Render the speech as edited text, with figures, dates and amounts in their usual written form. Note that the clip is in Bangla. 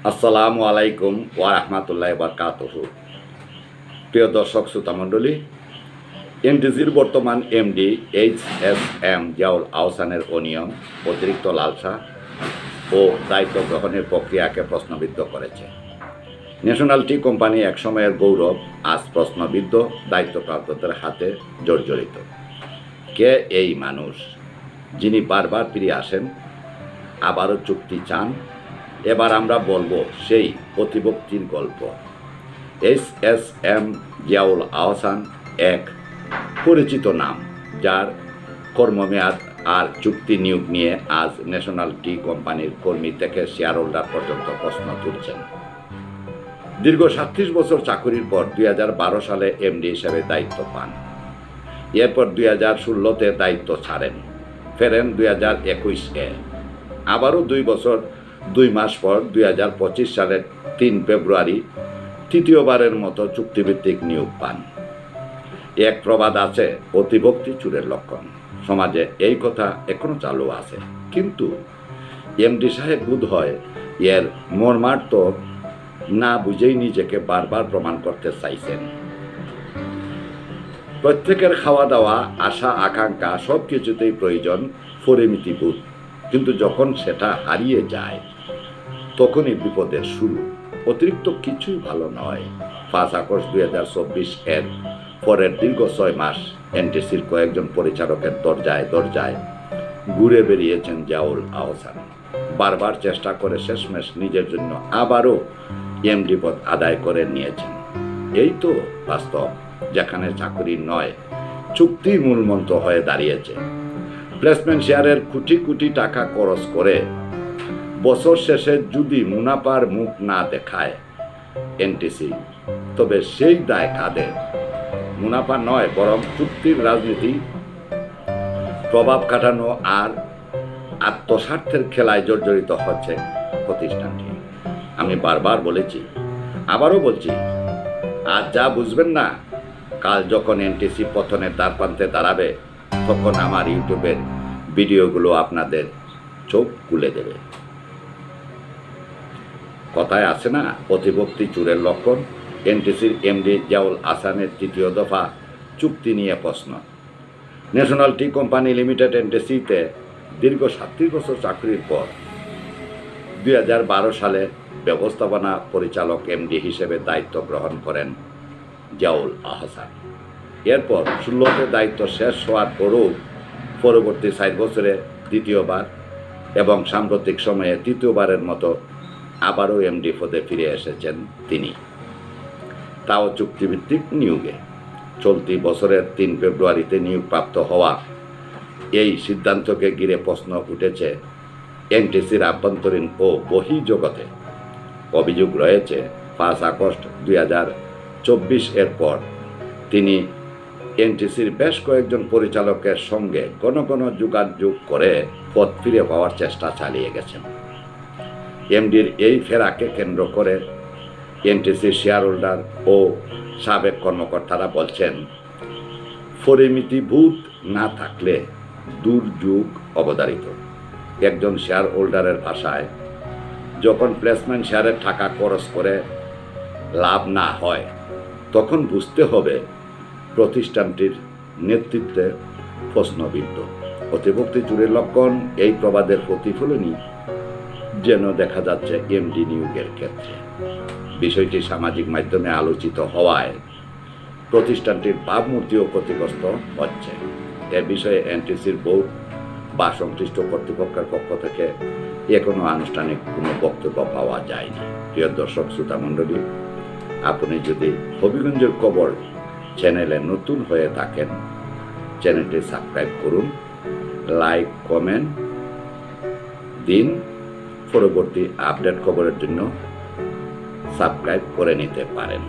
আসসালামু আলাইকুম ওয়া রাহমাতুল্লাহি ওয়া বারাকাতুহু। প্রিয় দর্শক শ্রোতা মণ্ডলী, এনটিসির বর্তমান এমডি এইচ.এস.এম. জিয়াউল আহসানের অনিয়ম, অতিরিক্ত লালসা ও দায়িত্ব গ্রহণের প্রক্রিয়াকে প্রশ্নবিদ্ধ করেছে। ন্যাশনাল টি কোম্পানি একসময়ের গৌরব আজ প্রশ্নবিদ্ধ, দায়িত্বপ্রাপ্তদের হাতে জর্জরিত। কে এই মানুষ যিনি বারবার ফিরে আসেন, আবারও চুক্তি চান? এবার আমরা বলবো সেই প্রতিভক্তির গল্প। এইচ.এস.এম. জিয়াউল আহসান এক পরিচিত নাম, যার কর্মমেয়াদ আর চুক্তি নিয়োগ নিয়ে আজ ন্যাশনাল টি কোম্পানির কর্মী থেকে শেয়ার হোল্ডার পর্যন্ত প্রশ্ন তুলছেন। দীর্ঘ 37 বছর চাকুরির পর 2012 সালে এমডি হিসেবে দায়িত্ব পান। এরপর 2016-তে দায়িত্ব ছাড়েন, ফেরেন 2021-এ। আবারও 2 বছর 2 মাস পর 2025 সালের 3 ফেব্রুয়ারি তৃতীয়বারের মতো চুক্তিভিত্তিক নিয়োগ পান। এক প্রবাদ আছে, অতিভক্তি চোরের লক্ষণ। সমাজে এই কথা এখনো চালু আছে, কিন্তু এমডি সাহেব বোধ হয় এর মর্মার্থ না বুঝেই নিজেকে বারবার প্রমাণ করতে চাইছেন। প্রত্যেকের খাওয়া দাওয়া, আশা আকাঙ্ক্ষা সব কিছুতেই প্রয়োজন পরিমিতিবোধ, কিন্তু যখন সেটা হারিয়ে যায় তখনই বিপদের শুরু। অতিরিক্ত কিছুই ভালো নয়। 5 আগস্ট 2024 এর পরের দীর্ঘ 6 মাস এনটিসির কয়েকজন পরিচালকের দরজায় দরজায় ঘুরে বেরিয়েছেন জিয়াউল আহসান। বারবার চেষ্টা করে শেষমেশ নিজের জন্য আবারও এমডি পদ আদায় করে নিয়েছেন। এই তো বাস্তব, যেখানে চাকরি নয়, চুক্তি মূলমন্ত্র হয়ে দাঁড়িয়েছে। প্লেসমেন্ট শেয়ারের কোটি কোটি টাকা খরচ করে বছর শেষে যদি মুনাফার মুখ না দেখায় এনটিসি, তবে সেই দায় কাদের? মুনাফা নয়, বরং চুক্তির রাজনীতি, প্রভাব খাটানো আর আত্মস্বার্থের খেলায় জর্জরিত হচ্ছে প্রতিষ্ঠানটি। আমি বারবার বলেছি, আবারও বলছি, আজ যা বুঝবেন না, কাল যখন এনটিসি পতনের দ্বারপ্রান্তে দাঁড়াবে, তখন আমার ইউটিউবের ভিডিওগুলো আপনাদের চোখ খুলে দেবে। কথায় আছে না, অতিভক্তি চোরের লক্ষণ। এনটিসির এমডি জিয়াউল আহসানের তৃতীয় দফা চুক্তি নিয়ে প্রশ্ন। ন্যাশনাল টি কোম্পানি লিমিটেড এনটিসিতে দীর্ঘ 37 বছর চাকরির পর 2012 সালে ব্যবস্থাপনা পরিচালক এমডি হিসেবে দায়িত্ব গ্রহণ করেন জিয়াউল আহসান। এরপর 16তে দায়িত্ব শেষ হওয়ার পরও পরবর্তী 4 বছরে দ্বিতীয়বার এবং সাম্প্রতিক সময়ে তৃতীয়বারের মতো আবারও এমডি পদে ফিরে এসেছেন তিনি, তাও চুক্তিভিত্তিক নিয়োগে। চলতি বছরের 3 ফেব্রুয়ারিতে নিয়োগপ্রাপ্ত হওয়া এই সিদ্ধান্তকে ঘিরে প্রশ্ন উঠেছে এনটিসির আভ্যন্তরীণ ও বহির্জগতে। অভিযোগ রয়েছে 5 আগস্ট 2024 এর পর তিনি এনটিসির বেশ কয়েকজন পরিচালকের সঙ্গে ঘন ঘন যোগাযোগ করে পদ ফিরে পাওয়ার চেষ্টা চালিয়ে গেছেন। এমডির এই ফেরাকে কেন্দ্র করে এনটিসির শেয়ার হোল্ডার ও সাবেক কর্মকর্তারা বলছেন, পরিমিতিবোধ না থাকলে দুর্যোগ অবধারিত। একজন শেয়ার হোল্ডারের ভাষায়, যখন প্লেসমেন্ট শেয়ারের টাকা খরচ করে লাভ না হয়, তখন বুঝতে হবে প্রতিষ্ঠানটির নেতৃত্বে প্রশ্নবিদ্ধ। অতিভক্তি চোরের লক্ষণ, এই প্রবাদের প্রতিফলনই যেন দেখা যাচ্ছে এমডি নিয়োগের ক্ষেত্রে। বিষয়টি সামাজিক মাধ্যমে আলোচিত হওয়ায় প্রতিষ্ঠানটির ভাবমূর্তিও ক্ষতিগ্রস্ত হচ্ছে। এ বিষয়ে এনটিসির বোর্ড বা সংশ্লিষ্ট কর্তৃপক্ষের পক্ষ থেকে এখনো আনুষ্ঠানিক কোনো বক্তব্য পাওয়া যায়নি। প্রিয় দর্শক শ্রোতা মণ্ডলী, আপনি যদি হবিগঞ্জের খবর চ্যানেলে নতুন হয়ে থাকেন, চ্যানেলটি সাবস্ক্রাইব করুন, লাইক কমেন্ট দিন। পরবর্তী আপডেট খবরের জন্য সাবস্ক্রাইব করে নিতে পারেন।